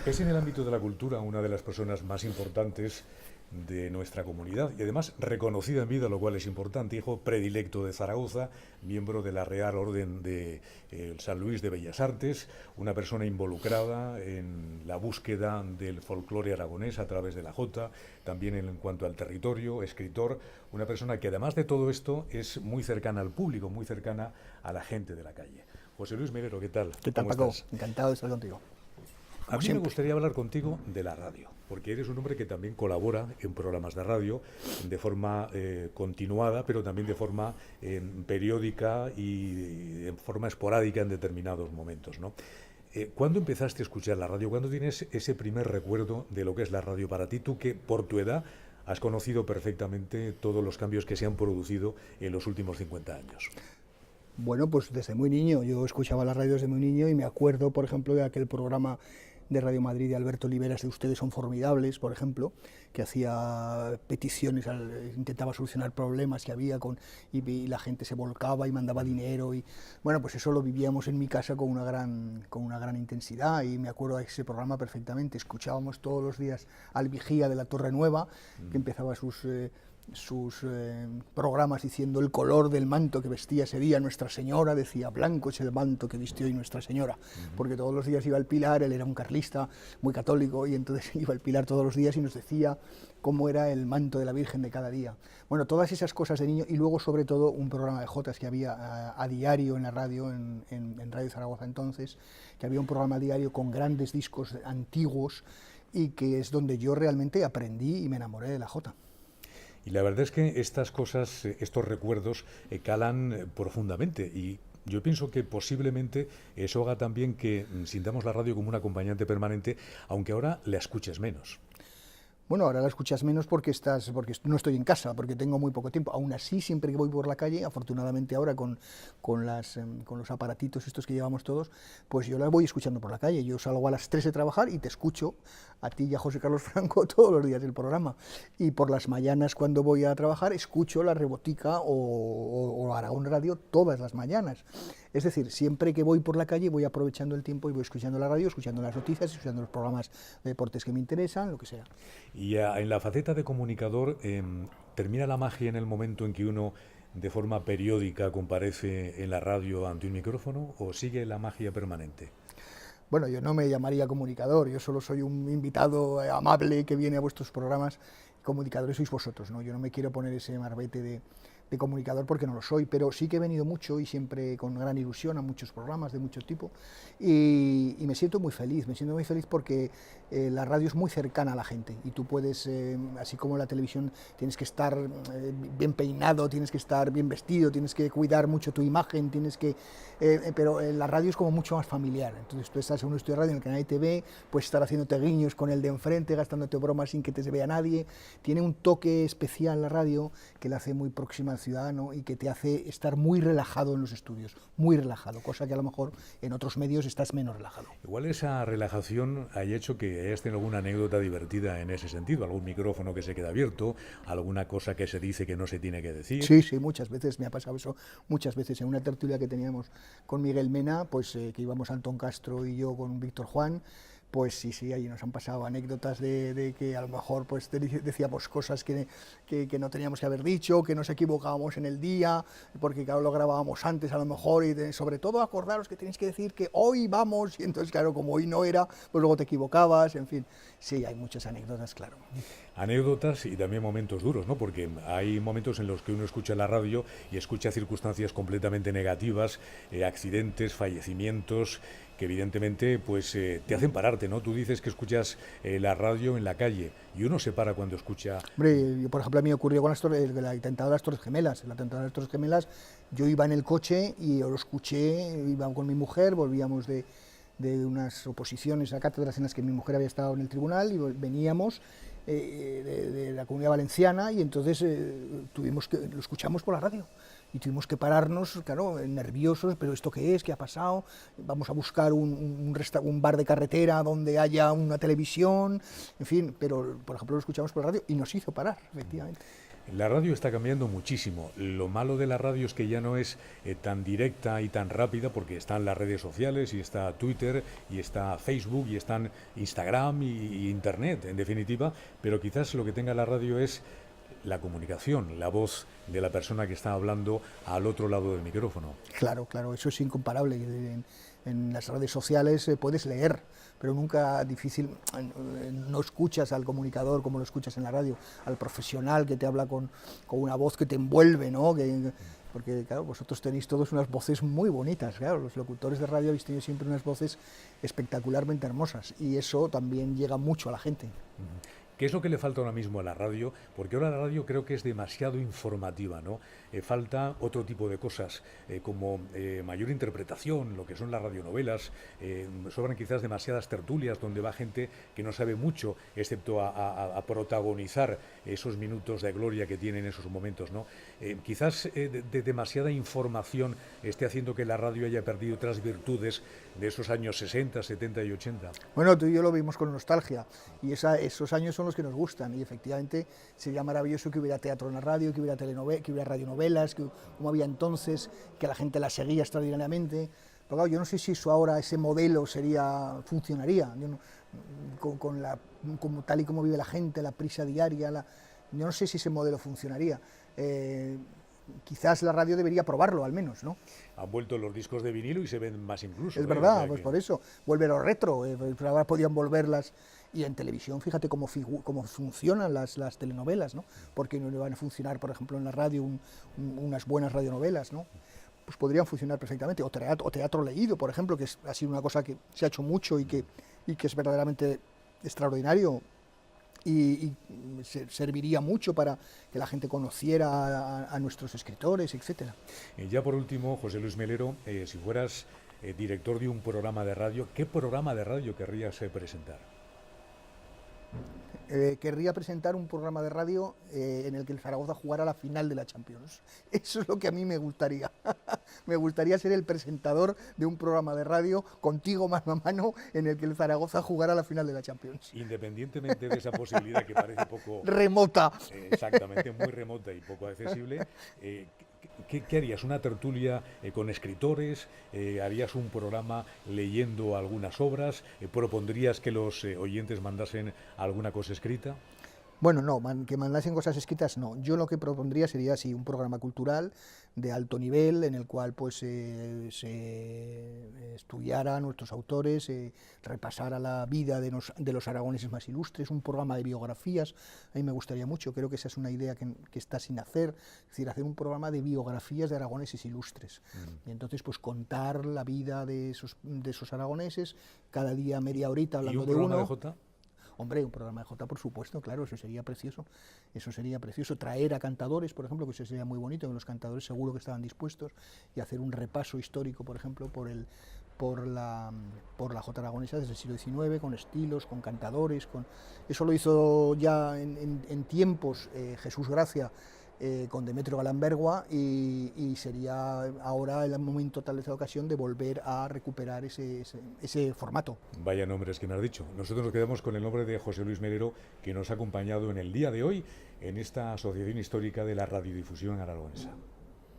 Es en el ámbito de la cultura una de las personas más importantes de nuestra comunidad y además reconocida en vida, lo cual es importante, hijo predilecto de Zaragoza, miembro de la Real Orden de San Luis de Bellas Artes, una persona involucrada en la búsqueda del folclore aragonés a través de la jota, también en cuanto al territorio, escritor, una persona que además de todo esto es muy cercana al público, muy cercana a la gente de la calle. José Luis Melero, ¿qué tal? ¿Qué tal, ¿Cómo Paco? estás? Encantado de estar contigo. A Como mí me siempre. gustaría hablar contigo de la radio, porque eres un hombre que también colabora en programas de radio de forma continuada, pero también de forma periódica y en forma esporádica en determinados momentos, ¿no? ¿Cuándo empezaste a escuchar la radio? ¿Cuándo tienes ese primer recuerdo de lo que es la radio para ti? Tú que por tu edad has conocido perfectamente todos los cambios que se han producido en los últimos 50 años. Bueno, pues desde muy niño. Yo escuchaba la radio desde muy niño y me acuerdo, por ejemplo, de aquel programa de Radio Madrid de Alberto Oliveras de Ustedes son formidables, por ejemplo, que hacía peticiones, intentaba solucionar problemas que había y la gente se volcaba y mandaba dinero. Y bueno, pues eso lo vivíamos en mi casa con una gran intensidad y me acuerdo de ese programa perfectamente. Escuchábamos todos los días al vigía de la Torre Nueva, que empezaba sus programas diciendo el color del manto que vestía ese día Nuestra Señora, decía blanco es el manto que vistió hoy Nuestra Señora, porque todos los días iba al Pilar, él era un carlista muy católico y entonces iba al Pilar todos los días y nos decía cómo era el manto de la Virgen de cada día. Bueno, todas esas cosas de niño y luego sobre todo un programa de jotas que había a diario en la radio, en Radio Zaragoza entonces, que había un programa a diario con grandes discos antiguos y que es donde yo realmente aprendí y me enamoré de la jota. Y la verdad es que estas cosas, estos recuerdos, calan profundamente y yo pienso que posiblemente eso haga también que sintamos la radio como un acompañante permanente, aunque ahora la escuches menos. Bueno, ahora la escuchas menos porque no estoy en casa, porque tengo muy poco tiempo. Aún así, siempre que voy por la calle, afortunadamente ahora con los aparatitos estos que llevamos todos, pues yo las voy escuchando por la calle. Yo salgo a las 3 de trabajar y te escucho a ti y a José Carlos Franco todos los días del programa. Y por las mañanas cuando voy a trabajar escucho la Rebotica o Aragón Radio todas las mañanas. Es decir, siempre que voy por la calle voy aprovechando el tiempo y voy escuchando la radio, escuchando las noticias, escuchando los programas de deportes que me interesan, lo que sea. Y en la faceta de comunicador, ¿termina la magia en el momento en que uno de forma periódica comparece en la radio ante un micrófono o sigue la magia permanente? Bueno, yo no me llamaría comunicador, yo solo soy un invitado amable que viene a vuestros programas. Comunicadores sois vosotros, ¿no? Yo no me quiero poner ese marbete de comunicador porque no lo soy, pero sí que he venido mucho y siempre con gran ilusión a muchos programas de mucho tipo y me siento muy feliz porque la radio es muy cercana a la gente y tú puedes, así como la televisión, tienes que estar bien peinado, tienes que estar bien vestido, tienes que cuidar mucho tu imagen, pero la radio es como mucho más familiar. Entonces tú estás en un estudio de radio en el que nadie te ve, puedes estar haciéndote guiños con el de enfrente, gastándote bromas sin que te vea nadie. Tiene un toque especial la radio que la hace muy próxima al ciudadano y que te hace estar muy relajado en los estudios, muy relajado, cosa que a lo mejor en otros medios estás menos relajado. Igual esa relajación ha hecho que hayas tenido alguna anécdota divertida en ese sentido, algún micrófono que se queda abierto, alguna cosa que se dice que no se tiene que decir. Sí, sí, muchas veces me ha pasado eso, muchas veces en una tertulia que teníamos con Miguel Mena, pues que íbamos Antón Castro y yo con Víctor Juan, pues sí, ahí nos han pasado anécdotas de que a lo mejor pues decíamos cosas que no teníamos que haber dicho, que nos equivocábamos en el día, porque claro, lo grabábamos antes a lo mejor, y sobre todo acordaros que tenéis que decir que hoy vamos, y entonces claro, como hoy no era, pues luego te equivocabas, en fin, sí, hay muchas anécdotas, claro. Anécdotas y también momentos duros, ¿no? Porque hay momentos en los que uno escucha la radio y escucha circunstancias completamente negativas, accidentes, fallecimientos, que evidentemente pues te hacen pararte, ¿no? Tú dices que escuchas la radio en la calle y uno se para cuando escucha. Hombre, por ejemplo, a mí me ocurrió con el atentado de las Torres Gemelas. El atentado de las Torres Gemelas, yo iba en el coche y yo lo escuché, iba con mi mujer, volvíamos de unas oposiciones a cátedras en las que mi mujer había estado en el tribunal y veníamos de la Comunidad Valenciana y entonces lo escuchamos por la radio y tuvimos que pararnos, claro, nerviosos, pero ¿esto qué es? ¿Qué ha pasado? Vamos a buscar un bar de carretera donde haya una televisión, en fin, pero por ejemplo lo escuchamos por la radio y nos hizo parar, efectivamente. La radio está cambiando muchísimo. Lo malo de la radio es que ya no es tan directa y tan rápida, porque están las redes sociales y está Twitter y está Facebook y están Instagram y Internet, en definitiva, pero quizás lo que tenga la radio es la comunicación, la voz de la persona que está hablando al otro lado del micrófono. Claro, claro, eso es incomparable. En las redes sociales puedes leer, pero nunca no escuchas al comunicador como lo escuchas en la radio, al profesional que te habla con una voz que te envuelve, ¿no? Porque, claro, vosotros tenéis todos unas voces muy bonitas, claro, los locutores de radio habéis tenido siempre unas voces espectacularmente hermosas, y eso también llega mucho a la gente. ¿Qué es lo que le falta ahora mismo a la radio? Porque ahora la radio creo que es demasiado informativa, ¿no? Falta otro tipo de cosas, como mayor interpretación, lo que son las radionovelas. Sobran quizás demasiadas tertulias donde va gente que no sabe mucho, excepto a protagonizar esos minutos de gloria que tienen esos momentos, ¿no? Quizás de demasiada información esté haciendo que la radio haya perdido otras virtudes de esos años 60, 70 y 80. Bueno, tú y yo lo vimos con nostalgia, y esos años son los que nos gustan, y efectivamente sería maravilloso que hubiera teatro en la radio, que hubiera que hubiera radionovelas, como había entonces, que la gente las seguía extraordinariamente. Pero claro, yo no sé si eso ahora, ese modelo funcionaría, yo no, como tal y como vive la gente, la prisa diaria, yo no sé si ese modelo funcionaría. Quizás la radio debería probarlo, al menos, ¿no? Han vuelto los discos de vinilo y se ven más incluso. Es verdad, o sea, pues por eso, vuelve lo retro, ahora podían volverlas. Y en televisión, fíjate cómo funcionan las telenovelas, ¿no? Porque no van a funcionar, por ejemplo, en la radio unas buenas radionovelas, ¿no? Pues podrían funcionar perfectamente. O teatro leído, por ejemplo, que ha sido una cosa que se ha hecho mucho y que es verdaderamente extraordinario. Y serviría mucho para que la gente conociera a nuestros escritores, etcétera. Ya por último, José Luis Melero, si fueras director de un programa de radio, ¿qué programa de radio querrías presentar? Querría presentar un programa de radio en el que el Zaragoza jugara la final de la Champions. Eso es lo que a mí me gustaría. Me gustaría ser el presentador de un programa de radio contigo mano a mano en el que el Zaragoza jugara la final de la Champions. Independientemente de esa posibilidad que parece poco... remota. Exactamente, muy remota y poco accesible. ¿Qué harías? ¿Una tertulia con escritores? ¿Harías un programa leyendo algunas obras? ¿Propondrías que los oyentes mandasen alguna cosa escrita? Bueno, no, que mandasen cosas escritas no. Yo lo que propondría sería así un programa cultural de alto nivel en el cual pues se estudiara a nuestros autores, repasara la vida de los aragoneses más ilustres, un programa de biografías. A mí me gustaría mucho, creo que esa es una idea que está sin hacer, es decir, hacer un programa de biografías de aragoneses ilustres. Y entonces pues contar la vida de esos aragoneses, cada día media horita hablando de uno. ¿Y un programa de Jota? Hombre, un programa de Jota, por supuesto, claro, eso sería precioso. Eso sería precioso. Traer a cantadores, por ejemplo, que eso sería muy bonito, que los cantadores seguro que estaban dispuestos, y hacer un repaso histórico, por ejemplo, por la Jota aragonesa desde el siglo XIX, con estilos, con cantadores. Eso lo hizo ya en tiempos Jesús Gracia, con Demetrio Galán-Bergua, y sería ahora el momento, tal vez la ocasión, de volver a recuperar ese formato. Vaya nombres que me has dicho. Nosotros nos quedamos con el nombre de José Luis Melero, que nos ha acompañado en el día de hoy en esta Asociación Histórica de la Radiodifusión Aragonesa.